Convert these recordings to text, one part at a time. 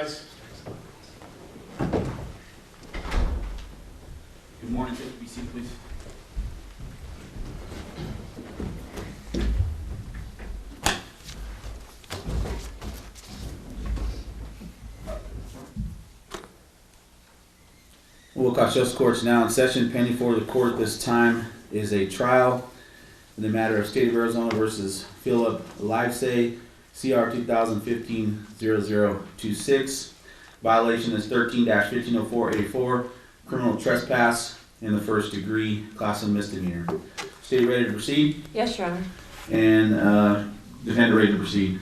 rise. Good morning. Take a seat, please. Will Cochise Court's now in session. Pending for the court this time is a trial in the matter of State of Arizona versus Philip Livesay, CR 2015-0026. Violation is 13-1504-84, criminal trespass in the first degree, class of misdemeanor. State ready to proceed? Yes, Your Honor. And defendant ready to proceed?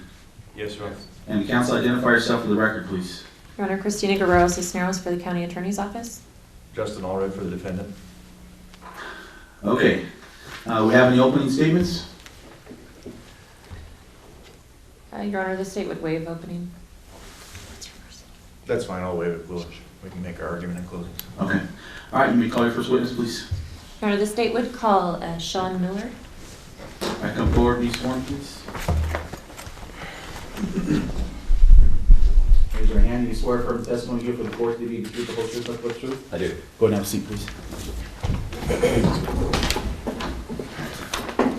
Yes, Your Honor. And counsel, identify yourself for the record, please. Your Honor, Christina Guerrero Cisneros for the County Attorney's Office. Justin Allred for the defendant. Okay. We have any opening statements? Your Honor, the state would waive opening. That's fine, I'll waive it. We can make our argument in closing. Okay. All right, you may call your first witness, please. Your Honor, the state would call Sean Miller. I come forward, be sworn, please. Raise your hand. You swear affirm the testimony you give for the court to be the truth, the whole truth, nothing but the truth? I do. Go ahead and have a seat, please.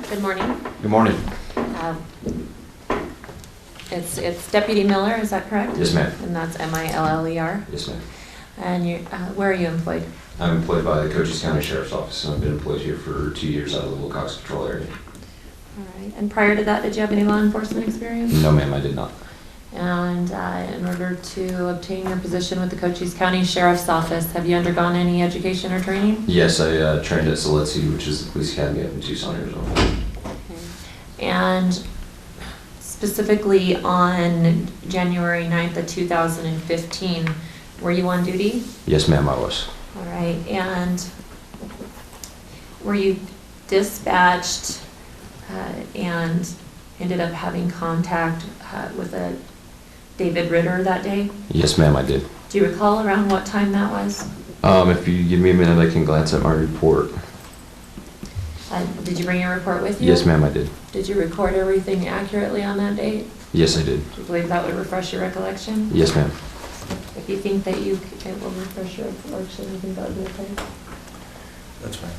Good morning. Good morning. It's Deputy Miller, is that correct? Yes, ma'am. And that's M-I-L-L-E-R. Yes, ma'am. And you, where are you employed? I'm employed by the Cochise County Sheriff's Office, and I've been employed here for 2 years out of the Wilcox Control Area. All right. And prior to that, did you have any law enforcement experience? No, ma'am, I did not. And in order to obtain your position with the Cochise County Sheriff's Office, have you undergone any education or training? Yes, I trained at Livesay, which is the police academy up in Tucson, Arizona. Okay. And specifically on January 9th of 2015, were you on duty? Yes, ma'am, I was. All right. And were you dispatched and ended up having contact with a David Ritter that day? Yes, ma'am, I did. Do you recall around what time that was? If you give me a minute, I can glance at my report. Did you bring your report with you? Yes, ma'am, I did. Did you record everything accurately on that date? Yes, I did. Do you believe that would refresh your recollection? Yes, ma'am. If you think that it will refresh your recollection, I think that would be okay. That's fine.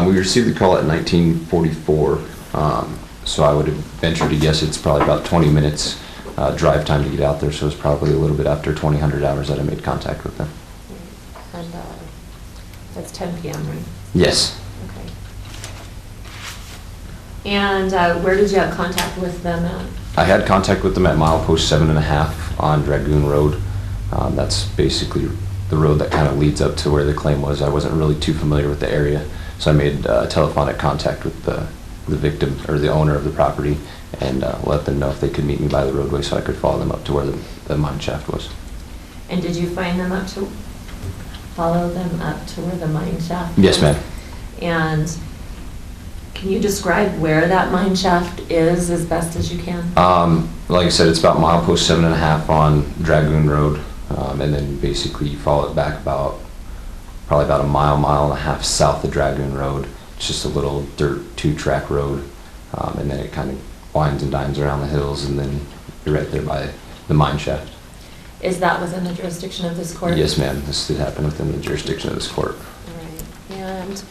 We received the call at 1944, so I would have ventured to guess it's probably about 20 minutes drive time to get out there, so it's probably a little bit after 2000 hours that I made contact with them. And that's 10 p.m., right? Yes. Okay. And where did you have contact with them at? I had contact with them at milepost 7.5 on Dragoon Road. That's basically the road that kind of leads up to where the claim was. I wasn't really too familiar with the area, so I made telephonic contact with the victim or the owner of the property and let them know if they could meet me by the roadway so I could follow them up to where the mine shaft was. And did you follow them up to where the mine shaft Yes, was? ma'am. And can you describe where that mine shaft is as best as you can? Like I said, it's about milepost 7.5 on Dragoon Road, and then basically you follow it back probably about a mile and a half south of Dragoon Road. It's just a little dirt 2-track road, and then it kind of winds and dimes around the hills, and then you're right there by the mine shaft. Is that within the jurisdiction of this court? Yes, ma'am. This did happen within the jurisdiction of this court. All right. And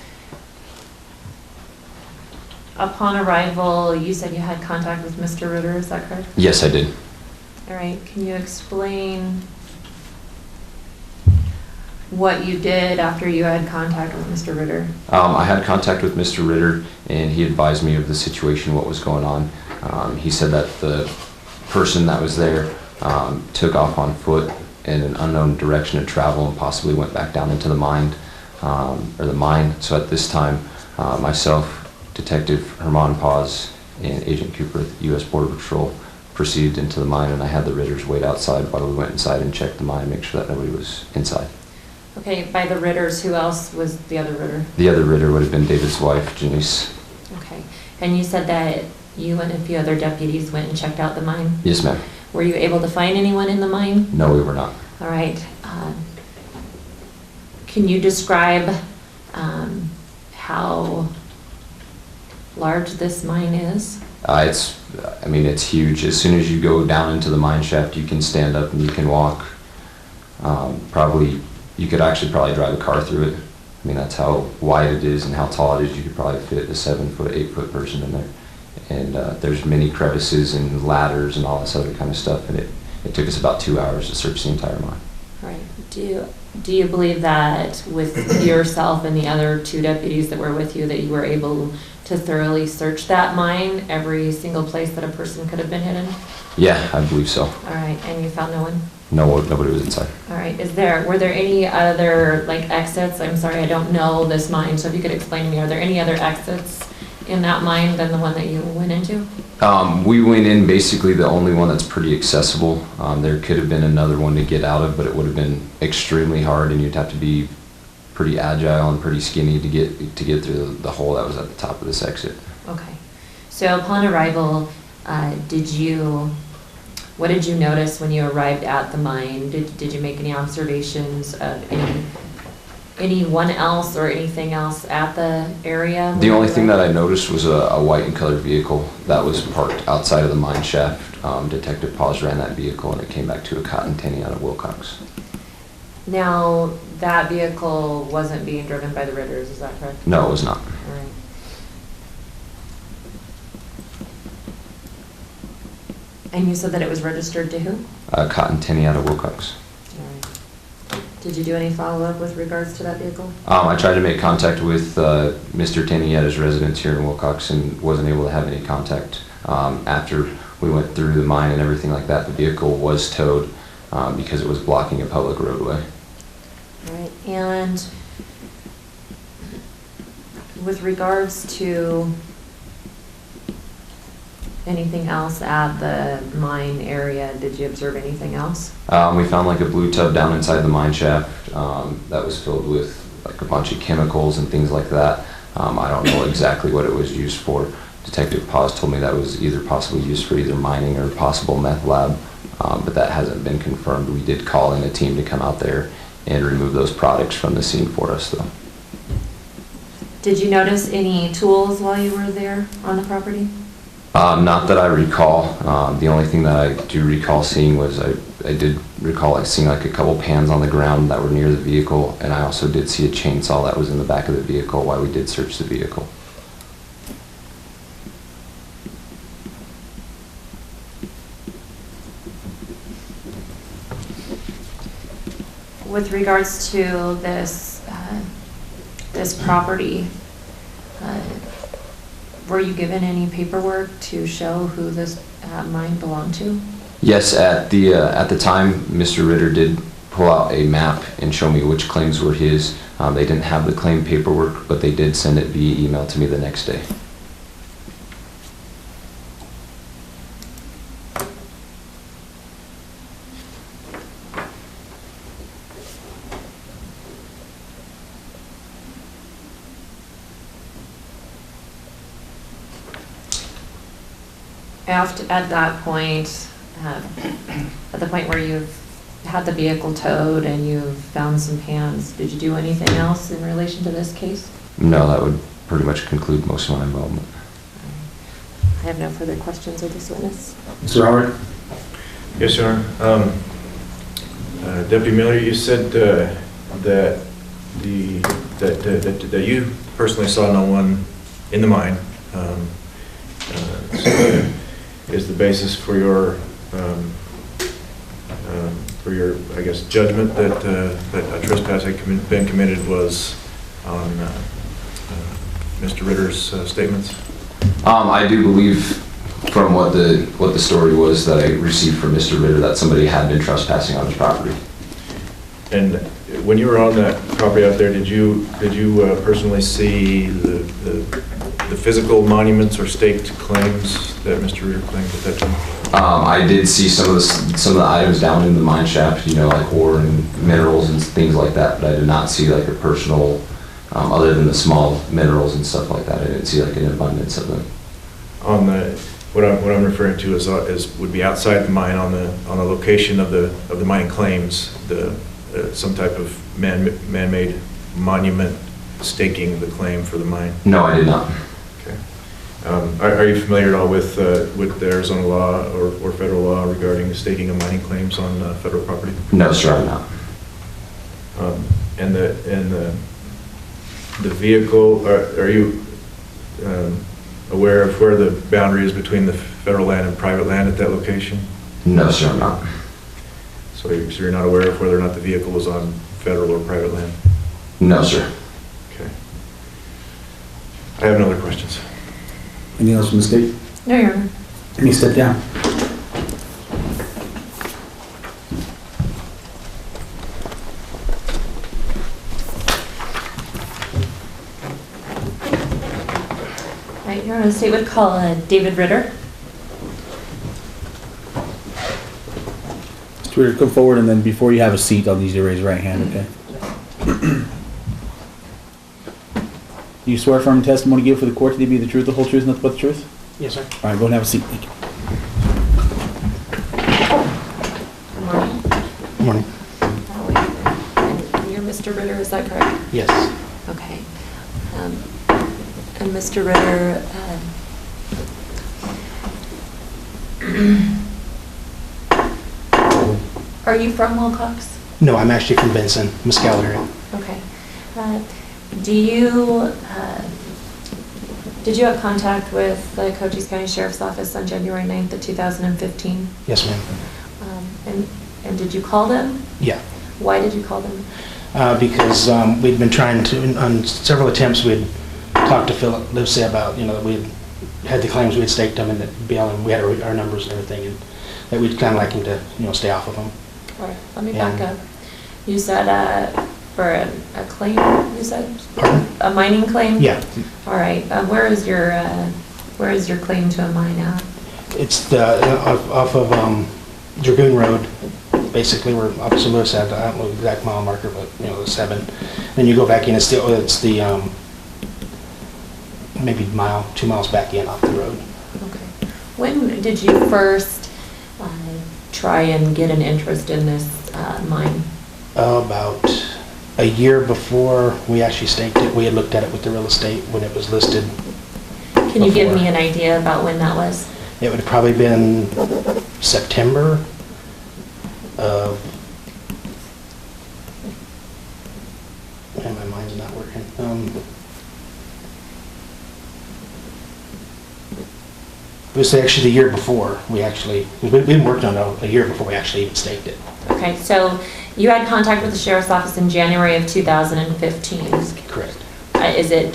upon arrival, you said you had contact with Mr. Ritter, is that correct? Yes, I did. All right. Can you explain what you did after you had contact with Mr. Ritter? I had contact with Mr. Ritter, and he advised me of the situation, what was going on. He said that the person that was there took off on foot in an unknown direction of travel and possibly went back down into the mine. So at this time, myself, Detective Herman Paz, and Agent Cooper at the U.S. Border Patrol proceeded into the mine, and I had the Ritters wait outside while we went inside and checked the mine, make sure that nobody was inside. Okay, by the Ritters, who else was the other Ritter? The other Ritter would have been David's wife, Janice. Okay. And you said that you and a few other deputies went and checked out the mine? Yes, ma'am. Were you able to find anyone in the mine? No, we were not. All right. Can you describe how large this mine is? I mean, it's huge. As soon as you go down into the mine shaft, you can stand up and you can walk. You could actually probably drive a car through it. I mean, that's how wide it is and how tall it is. You could probably fit a 7-foot, 8-foot person in there. And there's many crevices and ladders and all this other kind of stuff. And it took us about 2 hours to search the entire mine. Right. Do you believe that with yourself and the other 2 deputies that were with you, that you were able to thoroughly search that mine, every single place that a person could have been hidden? Yeah, I believe so. All right, and you found no one? No, nobody was inside. All right, were there any other, like, exits? I'm sorry, I don't know this mine, so if you could explain to me, are there any other exits in that mine than the one that you went into? We went in basically the only one that's pretty accessible. There could have been another one to get out of, but it would have been extremely hard, and you'd have to be pretty agile and pretty skinny to get through the hole that was at the top of this exit. Okay. So upon arrival, what did you notice when you arrived at the mine? Did you make any observations of anyone else or anything else at the area? The only thing that I noticed was a white and colored vehicle that was parked outside of the mine shaft. Detective Paws ran that vehicle and it came back to a cotton tinny out of Wilcox. Now, that vehicle wasn't being driven by the Ritters, is that correct? No, it was not. All right. And you said that it was registered to who? Cotton tinny out of Wilcox. All right. Did you do any follow-up with regards to that vehicle? I tried to make contact with Mr. Tinney at his residence here in Wilcox and wasn't able to have any contact. After we went through the mine and everything like that, the vehicle was towed because it was blocking a public roadway. All right, and with regards to anything else at the mine area, did you observe anything else? We found like a blue tub down inside the mine shaft that was filled with like a bunch of chemicals and things like that. I don't know exactly what it was used for. Detective Paws told me that was either possibly used for either mining or possible meth lab, but that hasn't been confirmed. We did call in a team to come out there and remove those products from the scene for us though. Did you notice any tools while you were there on the property? Not that I recall. The only thing that I do recall seeing was I did recall seeing like a couple pans on the ground that were near the vehicle, and I also did see a chainsaw that was in the back of the vehicle while we did search the vehicle. With regards to this property, were you given any paperwork to show who this mine belonged to? Yes, at the time, Mr. Ritter did pull out a map and show me which claims were his. They didn't have the claim paperwork, but they did send it via email to me the next day. At that point, at the point where you've had the vehicle towed and you've found some pans, did you do anything else in relation to this case? No, that would pretty much conclude most of my involvement. I have no further questions of this witness. Mr. Howard? Yes, Your Honor. Deputy Miller, you said that you personally saw no one in the mine. So is the basis for your I guess judgment that a trespass had been committed was on Mr. Ritter's statements? I do believe from what the story was that I received from Mr. Ritter that somebody had been trespassing on his property. And when you were on that property out there, did you personally see the physical monuments or staked claims that Mr. Ritter claimed at that time? I did see some of the items down in the mine shaft, you know, like ore and minerals and things like that, but I did not see like a personal, other than the small minerals and stuff like that. I didn't see like an abundance of them. On what I'm referring to is would be outside the mine on the location of the mining claims, some type of man-made monument staking the claim for the mine. No, I did not. Okay. Are you familiar at all with the Arizona law or federal law regarding the staking of mining claims on federal property? No, sir, I'm not. And the vehicle, are you aware of where the boundary is between the federal land and private land at that location? No, sir, I'm not. So you're not aware of whether or not the vehicle was on federal or private land? No, sir. Okay. I have no other questions. Anything else from the state? No, Your Honor. Let me step down. All right, Your Honor, the state would call David Ritter. Mr. Ritter, come forward, and then before you have a seat, I'll need you to raise your right hand, okay? Do you swear firm testimony you give for the court to be the truth, the whole truth, and nothing but the truth? Yes, sir. All right, go and have a seat. Thank you. Good morning. Good morning. And you're Mr. Ritter, is that correct? Yes. Okay. And Mr. Ritter, are you from Wilcox? No, I'm actually from Benson, Mescal area. Okay. Did you have contact with the Cochise County Sheriff's Office on January 9th of 2015? Yes, ma'am. And did you call them? Yeah. Why did you call them? Because we'd been trying to, on several attempts, we'd talked to Philip Livesay about, that we'd had the claims, we'd staked them, and that we had our numbers and everything, and that we'd kind of like him to, stay off of them. All right, let me back up. You said for a claim, you said? Pardon? A mining claim? Yeah. All right, where is your claim to a mine at? It's off of Dragoon Road. Basically, we're opposite Lewis at, I don't know the exact mile marker, but, the 7. Then you go back in, it's the maybe 2 miles back in off the road. Okay. When did you first try and get an interest in this mine? About a year before we actually staked it. We had looked at it with the real estate when it was listed. Can you give before. me an idea about when that was? It would have probably been September of, and my mind's not working. It was actually the year before we've been working on it a year before we actually even staked it. Okay, so you had contact with the Sheriff's Office in January of 2015. Correct. Is it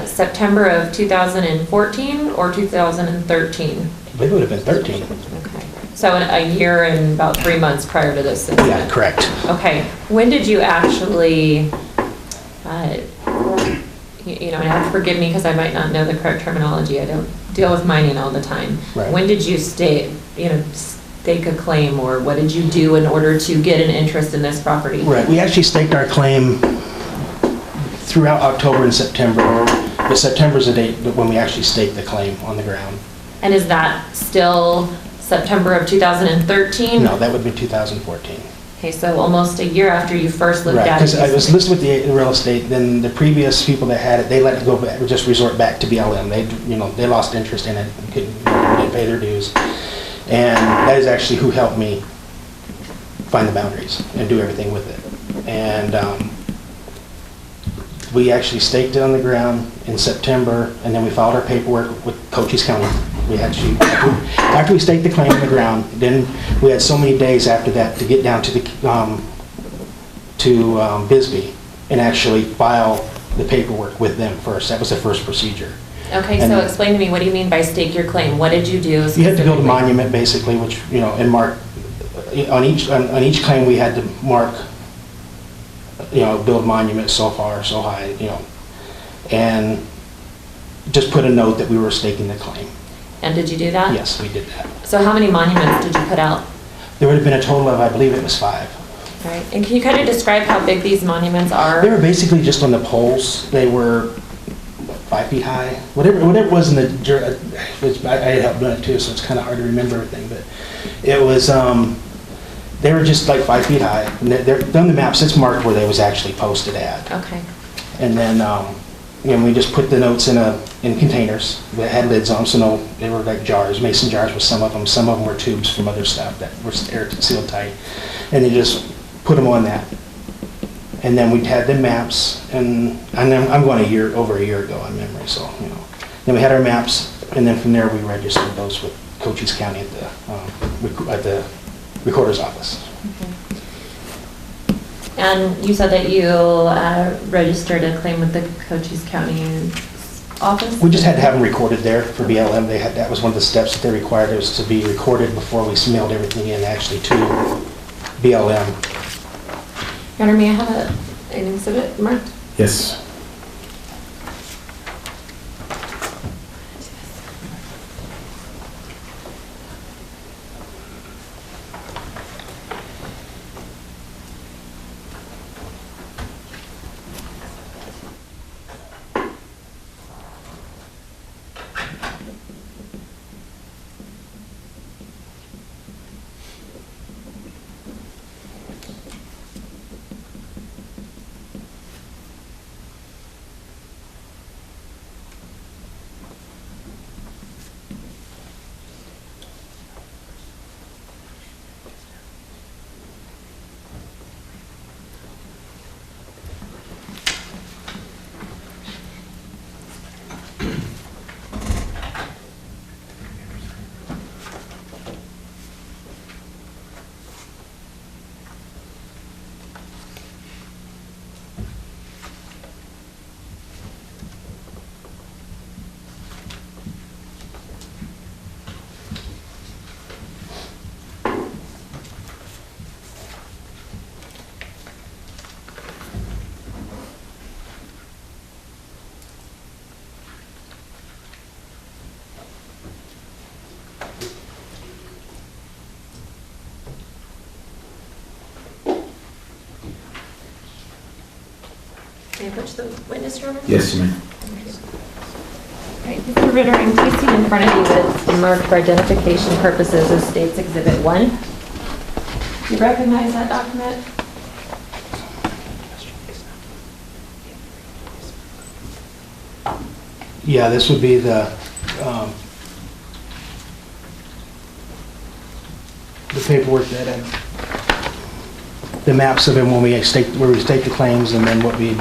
September of 2014 or 2013? I believe it would have been 13. Okay, so a year and about 3 months prior to this incident? Yeah, correct. Okay, when did you actually, and have to forgive me because I might not know the correct terminology, I don't deal with mining all the time. Right. When did you stake a claim, or what did you do in order to get an interest in this property? Right, we actually staked our claim throughout October and September, but September's the date when we actually staked the claim on the ground. And is that still September of 2013? No, that would be 2014. Okay, so almost a year after you first looked Right, at it. because I was listed with the real estate, then the previous people that had it, they let it go back, just resort back to BLM. They lost interest in it, couldn't pay their dues. And that is actually who helped me find the boundaries and do everything with it. And we actually staked it on the ground in September, and then we filed our paperwork with Cochise County. We actually, after we staked the claim on the ground, then we had so many days after that to get down to Bisbee and actually file the paperwork with them first. That was the first procedure. Okay, And so explain to me, what do you mean by stake your claim? What did you do you had to build a specifically? monument, basically, which, and mark, on each claim we had to mark, build monument so far, so high, and just put a note that we were staking the claim. And did you do that? Yes, we did that. So how many monuments did you put out? There would have been a total of, I believe it was 5. All right, and can you kind of describe how big these monuments are? They were basically just on the poles. They were 5 feet high. Whatever it was in the, I had helped doing it too, so it's kind of hard to remember everything, but it was, they were just like 5 feet high. And they're on the maps, it's marked where they was actually posted at. Okay. And then and we just put the notes in containers that had lids on them, so no, they were like jars, mason jars with some of them. Some of them were tubes from other stuff that were air sealed tight. And they just put them on that. And then we had the maps, and then I'm going over a year ago on memory, so, you know. Then we had our maps, and then from there we registered those with Cochise County at the recorder's office. Okay. And you said that you registered a claim with the Cochise County office? We just had to have them recorded there for BLM. That was one of the steps that they required, was to be recorded before we mailed everything in actually to BLM. Your Honor, may I have an exhibit marked? Yes. May I approach the witness, Your Honor? Yes, you may. Right, Mr. Ritter, I'm placing in front of you that's marked for identification purposes as State's Exhibit 1. Do you recognize that document? Yeah, this would be the paperwork that the maps of them when we stake the claims, and then what we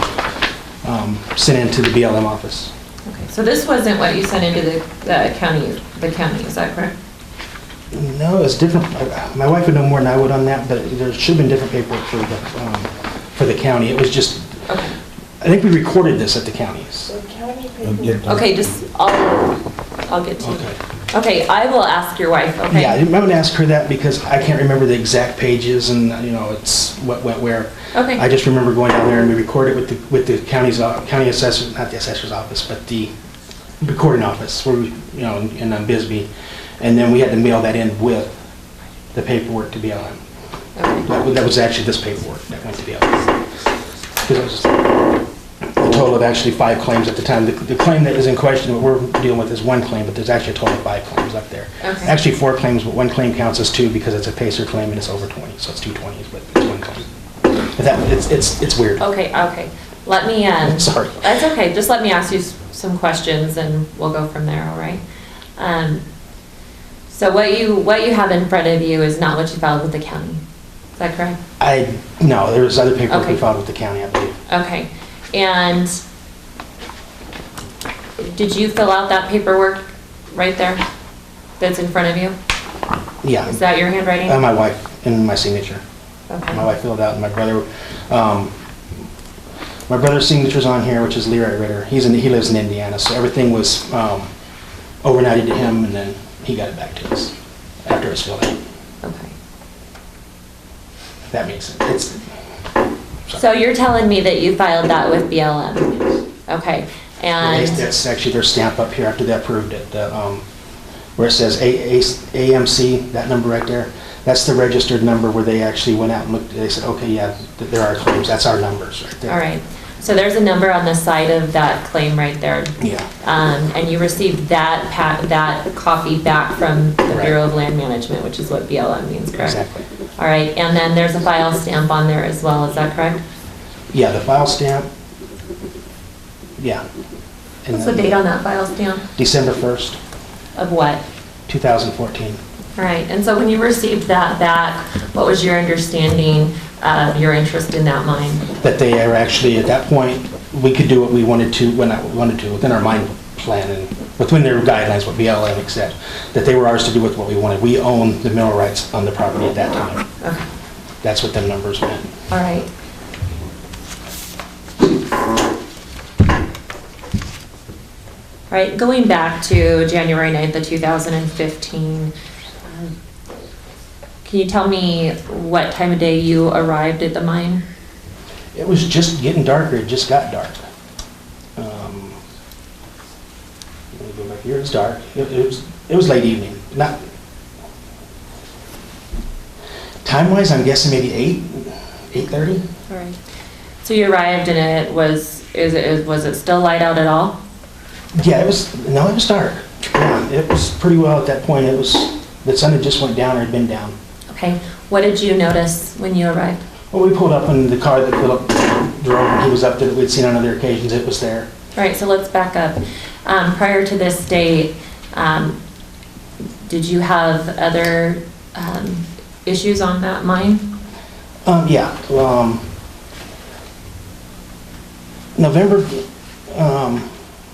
sent into the BLM office. Okay, so this wasn't what you sent into the county, is that correct? No, it's different. My wife would know more than I would on that, but there should have been different paperwork for the county. It was just, Okay. I think we recorded this at the counties. Okay, just, I'll get to you. Okay. Okay, I will ask your wife, okay? Yeah, I'm going to ask her that because I can't remember the exact pages and, you know, it's what went where. Okay. I just remember going down there and we recorded with the county assessor, not the assessor's office, but the recording office, where we, you know, in Bisbee, and then we had to mail that in with the paperwork to BLM. Okay. That was actually this paperwork that went to BLM. Because it was a total of actually 5 claims at the time. The claim that is in question, what we're dealing with is 1 claim, but there's actually a total of 5 claims up there. Okay. Actually 4 claims, but 1 claim counts as 2 because it's a PACER claim and it's over 20, so it's 2 20s, but it's 1 claim. But that, it's weird. Okay. Let me, Sorry. That's okay, just let me ask you some questions and we'll go from there, all right? So what you have in front of you is not what you filed with the county, is that correct? No, there was other paperwork we Okay. filed with the county, I believe. Okay, and did you fill out that paperwork right there that's in front of you? Yeah. Is that your handwriting? My wife and my signature. Okay. My wife filled out, and my brother's signature's on here, which is Leroy Ritter. He lives in Indiana, so everything was overnighted to him, and then he got it back to us after it was filled out. Okay. If that makes sense. So you're telling me that you filed that with BLM? Okay, and, That's actually their stamp up here after they approved it, where it says AMC, that number right there. That's the registered number where they actually went out and looked. They said, okay, yeah, there are claims. That's our numbers right there. all right. So there's a number on the side of that claim right there. Yeah. And you received that copy back from the Right. Bureau of Land Management, which is what BLM means, correct? Exactly. All right, and then there's a file stamp on there as well, is that correct? Yeah, the file stamp. Yeah, What's the date on that file, Stan? December 1st, Of what? 2014. All right, and so when you received that back, what was your understanding of your interest in that mine? That they are actually, at that point, we could do what we wanted to, when I wanted to, within our mine plan and within their guidelines, what BLM accept, that they were ours to do with what we wanted. We own the mineral rights on the property at that time. Okay. That's what them numbers meant. All right. All right, going back to January 9th of 2015, can you tell me what time of day you arrived at the mine? It was just getting darker, it just got dark. Let me go back here, it's dark. It was late evening, not, time-wise, I'm guessing maybe 8:30? All right. So you arrived and was it still light out at all? Yeah, it was dark. Yeah, it was pretty well at that point. The sun had just went down or had been down. Okay. What did you notice when you arrived? Well, we pulled up in the car that Philip drove, and he was up there that we'd seen on other occasions. It was there. All right, so let's back up. Prior to this date, did you have other issues on that mine? Yeah. November,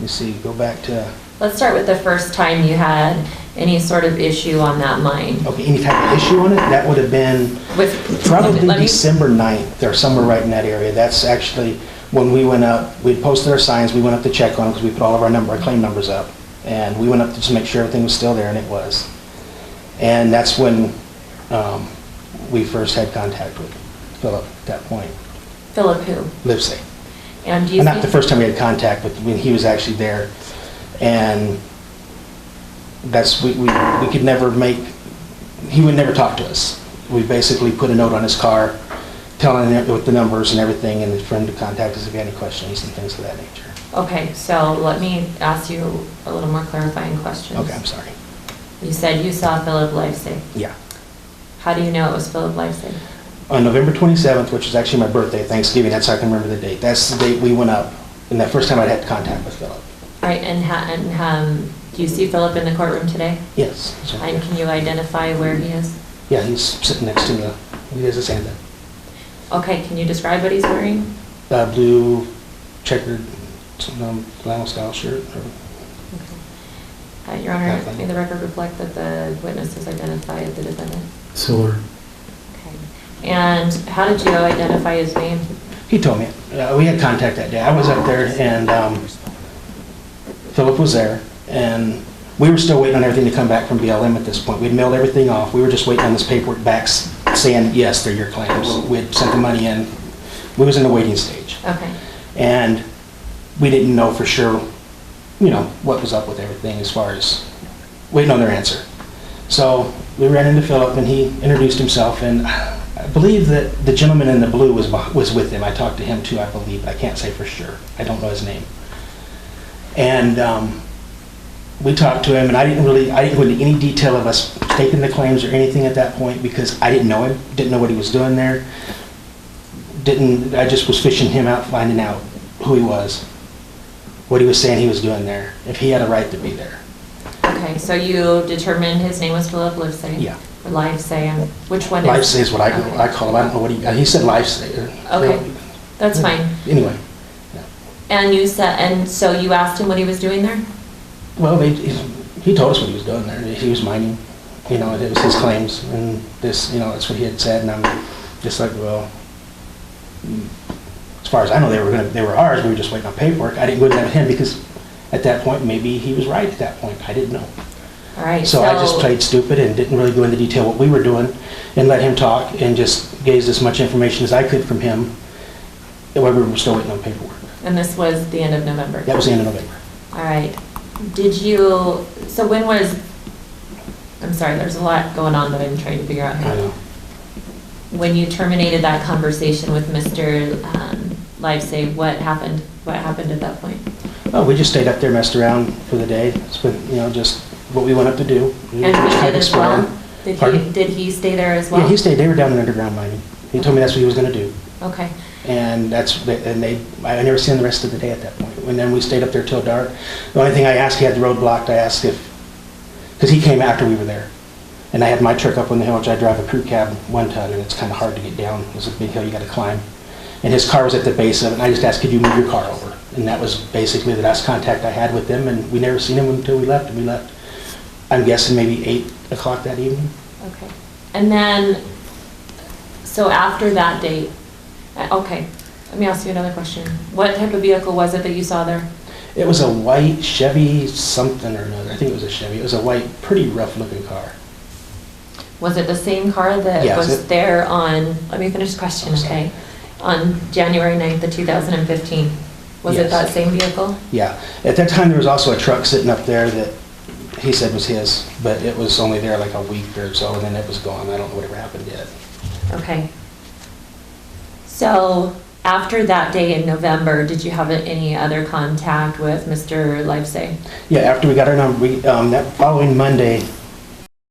let's see, go back to, Let's start with the first time you had any sort of issue on that mine. okay, any type of issue on it? That would have been With probably let me- December 9th or somewhere right in that area. That's actually when we went up, we'd posted our signs, we went up to check on them because we put all of our claim numbers up. And we went up to just make sure everything was still there, and it was. And that's when we first had contact with Philip at that point. Philip who? Livesay. And do you Not the think, first time we had contact, but when he was actually there. And that's, we could never make, he would never talk to us. We basically put a note on his car telling him with the numbers and everything, and for him to contact us if he had any questions and things of that nature. okay, so let me ask you a little more clarifying questions. Okay, I'm sorry. You said you saw Philip Livesay. Yeah. How do you know it was Philip Livesay? On November 27th, which is actually my birthday, Thanksgiving, that's how I can remember the date. That's the date we went up, and that first time I'd had contact with Philip. All right, and do you see Philip in the courtroom today? Yes. he's right And there. can you identify where he is? Yeah, he's sitting next to he has a sandbag. Okay, can you describe what he's wearing? Blue checkered flannel style shirt. Your Honor, may the record reflect that the witness has identified the defendant? Sure. Okay. And how did you identify his name? He told me. We had contact that day. I was up there, and Philip was there, and we were still waiting on everything to come back from BLM at this point. We'd mailed everything off. We were just waiting on this paperwork back saying, yes, they're your claims. We had sent the money in. We was in the waiting stage. Okay. And we didn't know for sure, what was up with everything as far as waiting on their answer. So we ran into Philip, and he introduced himself, and I believe that the gentleman in the blue was with him. I talked to him too, I believe. I can't say for sure. I don't know his name. And we talked to him, and I didn't go into any detail of us taking the claims or anything at that point because I didn't know him, didn't know what he was doing there. I just was fishing him out, finding out who he was, what he was saying he was doing there, if he had a right to be there. Okay, so you determined his name was Philip Livesay? Yeah. Or Livesay, and which one is? Livesay is what I Okay. call him. I don't know what he said Livesay. Okay, that's fine. Anyway, And so you asked him what he was doing there? well, he told us what he was doing there. He was mining, it was his claims, and this, that's what he had said, and I'm just like, well, as far as I know, they were ours. We were just waiting on paperwork. I didn't go into that with him because at that point, maybe he was right at that point. I didn't know. All right. So I just played stupid and didn't really go into detail what we were doing and let him talk and just gaze as much information as I could from him while we were still waiting on paperwork. And this was the end of November? That was the end of November. All right. So when was, I'm sorry, there's a lot going on that I'm trying to figure out I here. know. When you terminated that conversation with Mr. Livesay, what happened? What happened at that point? Oh, we just stayed up there, messed around for the day. It's been, just what we went up to do. And he did as well? Pardon? Did he stay there as well? Yeah, he stayed. They were down in underground mining. He told me that's what he was going to do. Okay. And I never seen him the rest of the day at that point. and then we stayed up there till dark. The only thing I asked, he had the road blocked, I asked if, because he came after we were there. And I had my truck up on the hill, which I drive a crew cab 1 ton, and it's kind of hard to get down. It's a big hill you got to climb. And his car was at the base of it, and I just asked, could you move your car over? And that was basically the last contact I had with them, and we never seen him until we left, and we left, I'm guessing maybe 8 o'clock that evening. Okay. And then, so after that date, okay, let me ask you another question. What type of vehicle was it that you saw there? It was a white Chevy something or another. I think it was a Chevy. It was a white, pretty rough looking car. Was it the same car that Yes, was there on, let me finish the question, okay? On January 9th of 2015? Was it Yes. that same vehicle? Yeah. At that time, there was also a truck sitting up there that he said was his, but it was only there like a week or so, and then it was gone. I don't know whatever happened yet. Okay. So after that day in November, did you have any other contact with Mr. Livesay? Yeah, after we got our number, that following Monday,